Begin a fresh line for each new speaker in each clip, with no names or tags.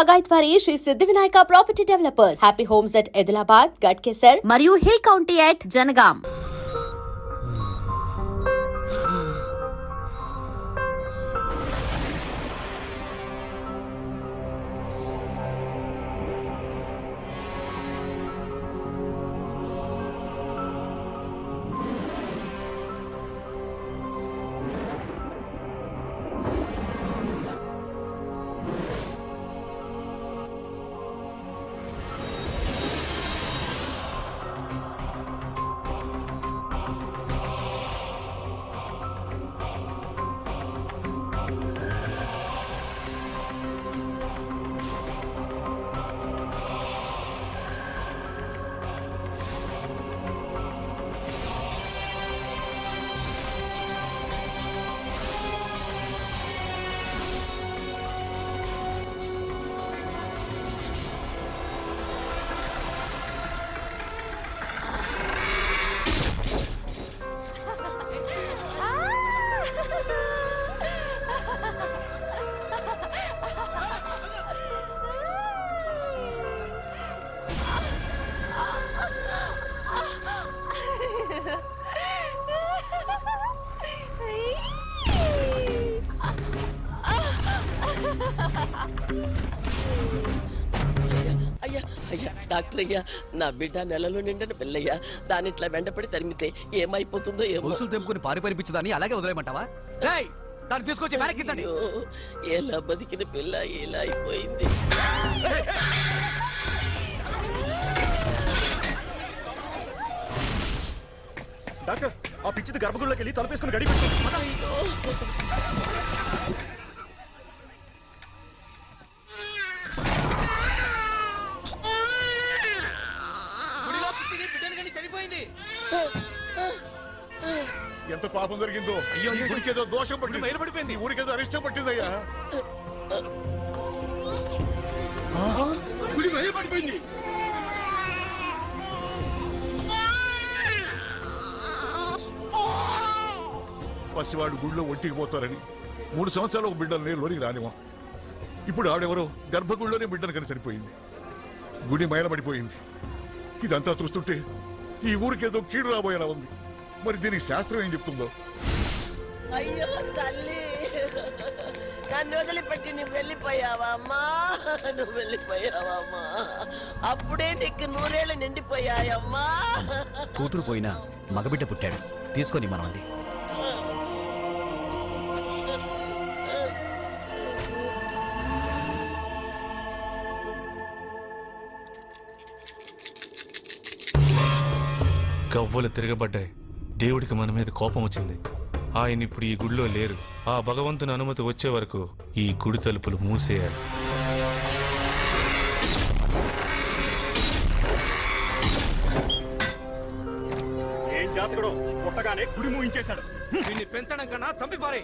Pagaitwari Sri Siddhivinayaka Property Developers. Happy Homes at Edilabad, Gadkesar, Mariu Hill County at Janagam.
అయ్యా doctor అయ్యా, నా బిడ్డ నెలలో నిండిన పిల్లయ్యా. దాని ఇట్లా వెంటపడి తరిమితే ఏమైపోతుందో ఏమో.
గొలుసులు తెంపుకుని పారిపరిపించదాన్ని అలాగే వదిలేయమంటావా? దాన్ని తీసుకొచ్చి వెనక్కించండి.
ఎలా బతికిన పిల్ల ఇలా అయిపోయింది.
డాక్టర్, ఆ పిచ్చిది గర్భగుడిలోకి వెళ్ళి తలుపేసుకుని గడిపేసుకోండి. ఎంత పాపం జరిగిందో. ఊరికేదో దోషం పట్టింది, ఊరికేదో అరిష్టం పట్టిందయ్యా. పడిపోయింది. పసివాడు గుడిలో ఒంటికి పోతారని 3 సంవత్సరాలు ఒక బిడ్డల్ని లోనికి రానివా. ఇప్పుడు ఆడెవరో గర్భగుడిలోనే బిడ్డను కని చనిపోయింది. గుడి మైలబడిపోయింది. ఇదంతా చూస్తుంటే ఈ ఊరికేదో కీడు రాబోయేలా ఉంది. మరి దీనికి శాస్త్రం ఏం చెప్తుందో?
అయ్యో తల్లి, నన్ను వదిలిపెట్టి నువ్వు వెళ్ళిపోయావా అమ్మా? నువ్వు వెళ్ళిపోయావా అమ్మా? అప్పుడే నీకు 100 ఏళ్ళు నిండిపోయాయమ్మా.
కూతురు పోయినా మగబిడ్డ పుట్టాడు, తీసుకొని మనవండి.
గవ్వలు తిరగబడ్డాయి. దేవుడికి మన మీద కోపం వచ్చింది. ఆయన ఇప్పుడు ఈ గుడిలో లేరు. ఆ భగవంతుని అనుమతి వచ్చే వరకు ఈ గుడి తలుపులు మూసేయాలి.
ఏం జాతకుడో పుట్టగానే గుడి మూయించేశాడు.
దీన్ని పెంచడం కన్నా చంపిపారే.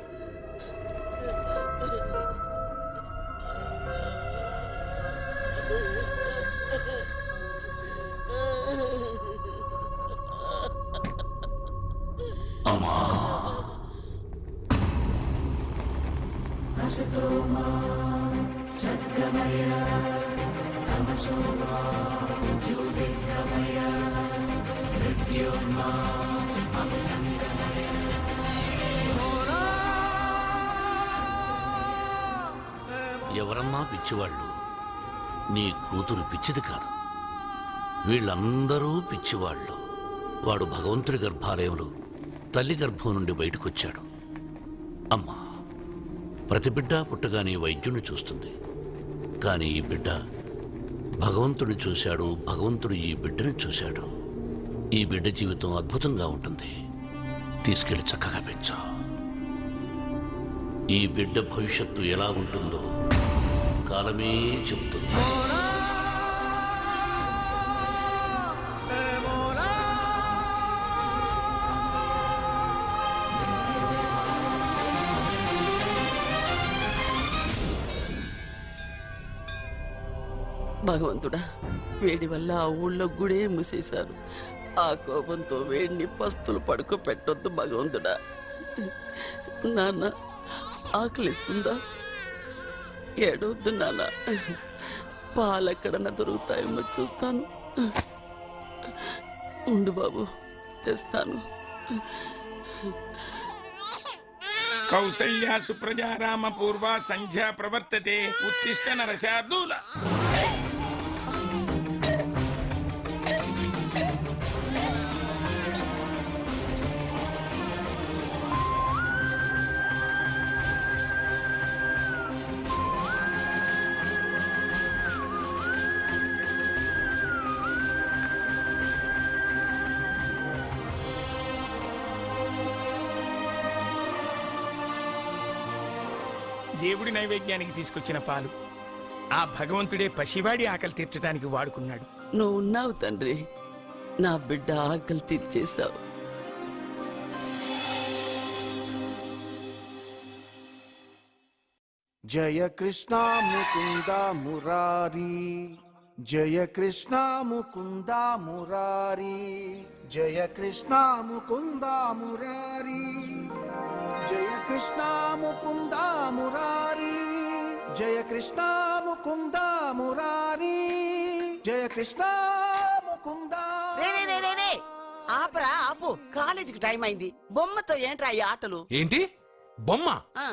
అమ్మా, ఎవరమ్మా పిచ్చివాళ్ళు? నీ కూతురు పిచ్చిది కాదు, వీళ్ళందరూ పిచ్చివాళ్ళు. వాడు భగవంతుడి గర్భాలయంలో తల్లి గర్భం నుండి బయటకొచ్చాడు. అమ్మా, ప్రతి బిడ్డ పుట్టగానే వైద్యుని చూస్తుంది. కానీ ఈ బిడ్డ భగవంతుడిని చూశాడు, భగవంతుడు ఈ బిడ్డని చూశాడు. ఈ బిడ్డ జీవితం అద్భుతంగా ఉంటుంది. తీసుకెళ్లి చక్కగా పెంచు. ఈ బిడ్డ భవిష్యత్తు ఎలా ఉంటుందో కాలమే చెబుతుంది.
భగవంతుడా, వేడి వల్ల ఆ ఊళ్ళో గుడే మూసేశారు. ఆ కోపంతో వేడిని పస్తులు పడుకోపెట్టొద్దు భగవంతుడా. నాన్న, ఆకలిస్తుందా? ఏడవద్దు నాన్న. పాలెక్కడన్నా దొరుకుతాయేమో చూస్తాను. ఉండు బాబు, తెస్తాను.
కౌసల్యా సుప్రజా రామ పూర్వ సంధ్యా ప్రవర్తతే ఉత్తిష్ట నరశార్దూల. దేవుడి నైవేద్యానికి తీసుకొచ్చిన పాలు ఆ భగవంతుడే పసివాడి ఆకలి తీర్చడానికి వాడుకున్నాడు.
నువ్వు ఉన్నావు తండ్రి, నా బిడ్డ ఆకలి తీర్చేశావు.
జయ కృష్ణ ముకుంద మురారి, జయ కృష్ణ ముకుంద మురారి, జయ కృష్ణ ముకుంద మురారి, జయ కృష్ణ ముకుంద మురారి, జయ కృష్ణ ముకుంద మురారి, జయ కృష్ణ ముకుంద.
ఆపరా ఆపు, కాలేజీకి టైం అయింది. బొమ్మతో ఏంట్రా ఈ ఆటలు?
ఏంటి బొమ్మ?
ఆ,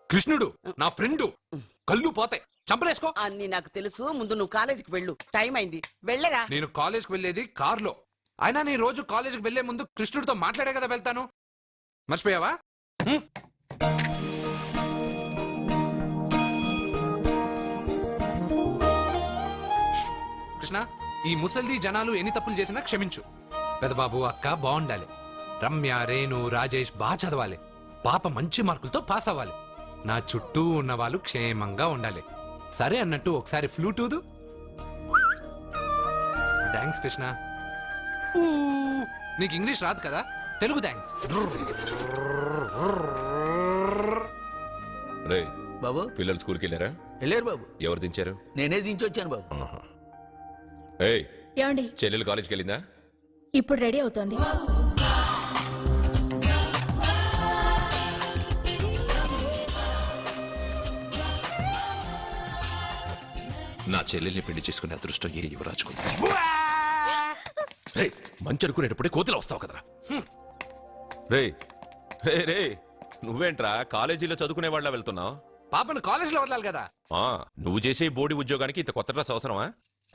కృష్ణుడు నా ఫ్రెండు. కళ్ళు పోతాయి, చంపలేసుకో.
అన్ని నాకు తెలుసు. ముందు నువ్వు కాలేజీకి వెళ్ళు, టైం అయింది. వెళ్ళరా.
నేను కాలేజ్కి వెళ్ళేది కార్లో. అయినా నీ రోజు కాలేజ్కి వెళ్లే ముందు కృష్ణుడితో మాట్లాడే కదా వెళ్తాను. మర్చిపోయావా? కృష్ణ, ఈ ముసల్ది జనాలు ఎన్ని తప్పులు చేసినా క్షమించు. పెదబాబు అక్క బాగుండాలి. రమ్య, రేణు, రాజేష్ బాగా చదవాలి. పాప మంచి మార్కులతో పాస్ అవ్వాలి. నా చుట్టూ ఉన్న వాళ్ళు క్షేమంగా ఉండాలి. సరే అన్నట్టు ఒకసారి ఫ్లూటూదు. థ్యాంక్స్ కృష్ణ. ఊ, నీకు ఇంగ్లీష్ రాదు కదా, తెలుగు థ్యాంక్స్.
రే
బాబు,
పిల్లలు స్కూల్కి వెళ్ళారా?
వెళ్ళారు బాబు.
ఎవరు దించారు?
నేనే దించొచ్చాను బాబు.
ఏయ్,
ఏమండి,
చెల్లెలు కాలేజ్కి వెళ్ళిందా?
ఇప్పుడు రెడీ అవుతోంది.
నా చెల్లెల్ని పెళ్లి చేసుకునే అదృష్టం ఏ యువరాజుకుంది. రే, మంచి అనుకునేటప్పుడే కోతిలో వస్తావు కదరా. రే రే రే, నువ్వేంట్రా కాలేజీలో చదువుకునే వాళ్ళ వెళ్తున్నావు?
పాపను కాలేజీలో వదలాలి కదా.
నువ్వు చేసే బోర్డు ఉద్యోగానికి ఇంత కొత్త డ్రెస్ అవసరమా?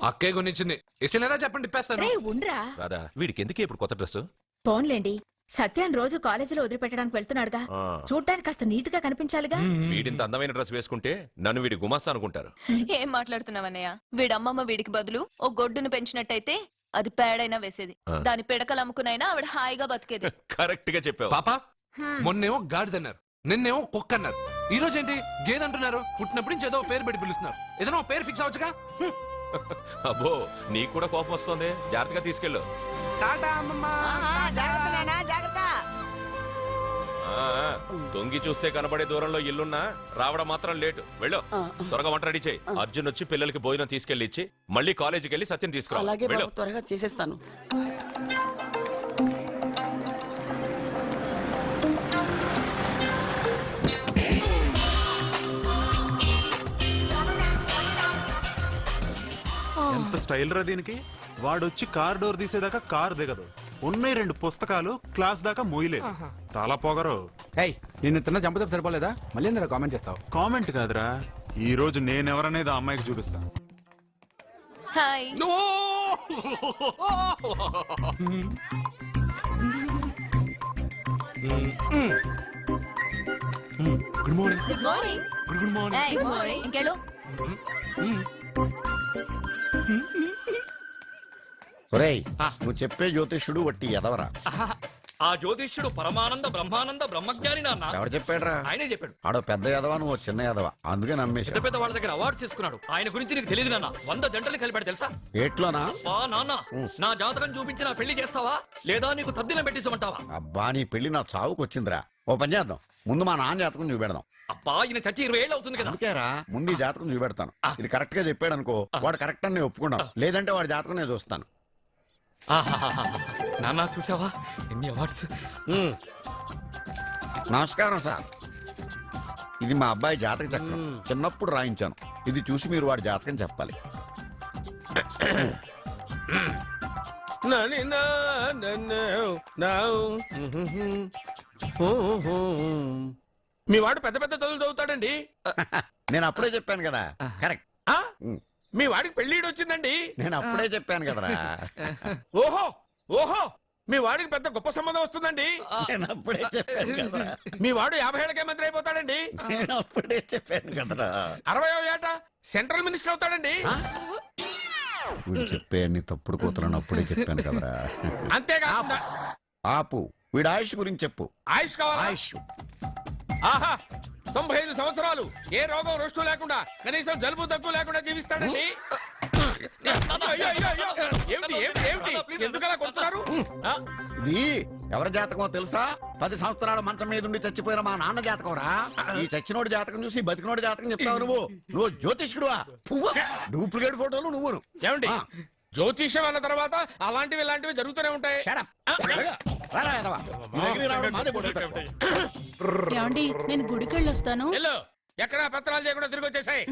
అక్కే కొనిచ్చింది. ఇష్టం లేదా చెప్పండి, ఇప్పేస్తాను.
ఉండ్రా,
రాదా, వీడికి ఎందుకే ఇప్పుడు కొత్త డ్రెస్?
పోన్లేండి. సత్యాన్ రోజు కాలేజీలో వదిలిపెట్టడానికి వెళ్తున్నాడుగా, చూడ్డానికి కాస్త నీట్ గా కనిపించాలిగా.
వీడింత అందమైన డ్రెస్ వేసుకుంటే నన్ను వీడి గుమాస్తా అనుకుంటారు.
ఏం మాట్లాడుతున్నావన్నయ్య? వీడమ్మమ్మ వీడికి బదులు ఓ గొడ్డును పెంచినట్టయితే అది పేడైనా వేసేది. దాని పిడకలు అమ్ముకునైనా ఆవిడ హాయిగా బతికేది.
కరెక్ట్ గా చెప్పావు.
పాప, మొన్నేమో గాడిదన్నారు, నిన్నేమో కుక్క అన్నారు, ఈ రోజు ఏంటి గేదంటున్నారు? పుట్టినప్పుడు నుంచి ఏదో పేరు పెట్టి పిలుస్తున్నారు. ఏదైనా పేరు ఫిక్స్ అవ్వచ్చుగా.
అబ్బో, నీకు కూడా కోపం వస్తుంది. జాగ్రత్తగా తీసుకెళ్ళు.
టాటా అమ్మమ్మ.
జాగ్రత్త నాయనా, జాగ్రత్త.
తొంగి చూస్తే కనబడే దూరంలో ఇల్లున్నా రావడం మాత్రం లేటు. వెళ్ళు, త్వరగా వంట రెడీ చేయి. అర్జున్ వచ్చి పిల్లలకి భోజనం తీసుకెళ్లి ఇచ్చి మళ్ళీ కాలేజీకి వెళ్ళి సత్యం తీసుకురా.
అలాగే
వెళ్ళు.
బాబు, త్వరగా చేసేస్తాను.
ఎంత స్టైల్ రా దీనికి. వాడొచ్చి కార్ డోర్ తీసేదాకా కార్ దిగదు. ఉన్నాయి 2 పుస్తకాలు, క్లాస్ దాకా మోయలేదు. చాలా పొగరు.
నిన్ను తిన్న చంపతో సరిపోలేదా? మళ్ళీ ఎందుకు కామెంట్ చేస్తావు?
కామెంట్ కాదురా, ఈ రోజు నేనెవరనేది ఆ అమ్మాయికి చూపిస్తా.
Hi.
Good morning.
Good morning.
Good morning.
ఏయ్, గుడ్ మార్నింగ్. ఇంకెళ్ళు.
నువ్వు చెప్పే జ్యోతిష్యుడు వట్టి ఎదవరా?
ఆ జ్యోతిష్యుడు పరమానంద బ్రహ్మానంద బ్రహ్మజ్ఞాని నాన్న.
ఎవరు చెప్పాడురా?
ఆయనే చెప్పాడు.
ఆడో పెద్ద ఎదవా, నువ్వు చిన్న ఎదవా, అందుకే
పెద్ద
నమ్మేశా.
పెద్ద వాళ్ళ దగ్గర అవార్డు తీసుకున్నాడు. ఆయన గురించి నీకు తెలియదు నాన్న. 100 జంటలు కలిపాడు తెలుసా?
ఏట్లోనా?
నాన్న, నా జాతకం చూపించి నా పెళ్లి చేస్తావా లేదా నీకు తద్దిన పెట్టించమంటావా?
అబ్బా, నీ పెళ్లి నా చావుకు వచ్చిందిరా. ఓ పని చేద్దాం, ముందు మా నాన్న జాతకం చూపెడదాం.
అబ్బా, ఈయన చచ్చి 20 ఏళ్ళు అవుతుంది కదా.
అందుకేరా ముందు ఈ జాతకం చూపెడతాను. ఇది కరెక్ట్ గా చెప్పాడు అనుకో, వాడు కరెక్ట్ అని నేను ఒప్పుకున్నాను. లేదంటే వాడి జాతకం నేను చూస్తాను.
నాన్న, చూసావా ఎన్ని అవార్డ్స్?
నమస్కారం సార్. ఇది మా అబ్బాయి జాతక చక్రం చిన్నప్పుడు రాయించాను. ఇది చూసి మీరు వాడి జాతకం చెప్పాలి.
మీ వాడు పెద్ద పెద్ద చదువులు చదువుతాడండి.
నేను అప్పుడే చెప్పాను కదా. కరెక్ట్.
మీ వాడికి పెళ్లిడు వచ్చిందండి.
నేను అప్పుడే చెప్పాను కదరా.
ఓహో ఓహో మీ వాడికి పెద్ద గొప్ప సంబంధం వస్తుందండి.
నేను అప్పుడే చెప్పాను కదరా.
మీ వాడు 50 ఏళ్ళకే మంత్రి అయిపోతాడండి.
నేను అప్పుడే చెప్పాను కదరా.
60వ ఏట సెంట్రల్ మినిస్టర్ అవుతాడండి.
వీడు చెప్పే అన్ని తప్పుడు కూతురని అప్పుడే చెప్పాను కదరా.
అంతేకాకుండా
ఆపు. వీడి ఆయుష్ గురించి చెప్పు.
ఆయుష్ కావాలా?
ఆయుష్
ఆహా 95 సంవత్సరాలు ఏ రోగం రుష్టు లేకుండా కనీసం జలుబు దగ్గు లేకుండా జీవిస్తాడండి. అయ్యో, అయ్యో, అయ్యో. ఏమిటి ఏమిటి ఏమిటి ఎందుకలా కొడుతున్నారు?
ఇది ఎవరి జాతకమో తెలుసా? 10 సంవత్సరాల మంచం మీద ఉండి చచ్చిపోయిన మా నాన్న జాతకం రా. ఈ చచ్చినోడి జాతకం చూసి బతికినోడి జాతకం చెప్తావు నువ్వు జ్యోతిష్కుడువా? డూప్లికేట్ ఫోటోలు నువ్వు.
ఏమండి జ్యోతిష్యం అన్న తర్వాత అలాంటివి ఇలాంటివి జరుగుతూనే ఉంటాయి.
ఏమండి నేను గుడికెళ్ళి వస్తాను.
వెళ్ళు. ఎక్కడ పత్రాలు చేయకుండా తిరిగి వచ్చేసాయి.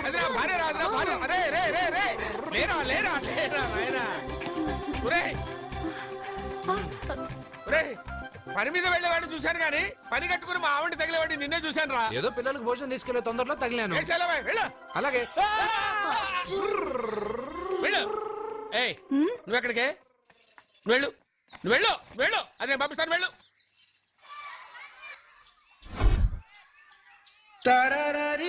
అదే నా భార్య రా, అదే నా భార్య. అరే రే రే రే లేరా లేరా లేరా నాయనా. ఒరేయ్ ఒరేయ్ పని మీద వెళ్ళేవాడిని చూశాను గాని పని కట్టుకుని మా ఆవిడ తగిలేవాడిని నిన్నే చూశాను రా.
ఏదో పిల్లలకు భోజనం తీసుకెళ్లే తొందరలో తగిలాను.
వెళ్ళు.
అలాగే
వెళ్ళు. ఏయ్ నువ్వెక్కడికే? వెళ్ళు వెళ్ళు వెళ్ళు. అదే పంపిస్తాను వెళ్ళు.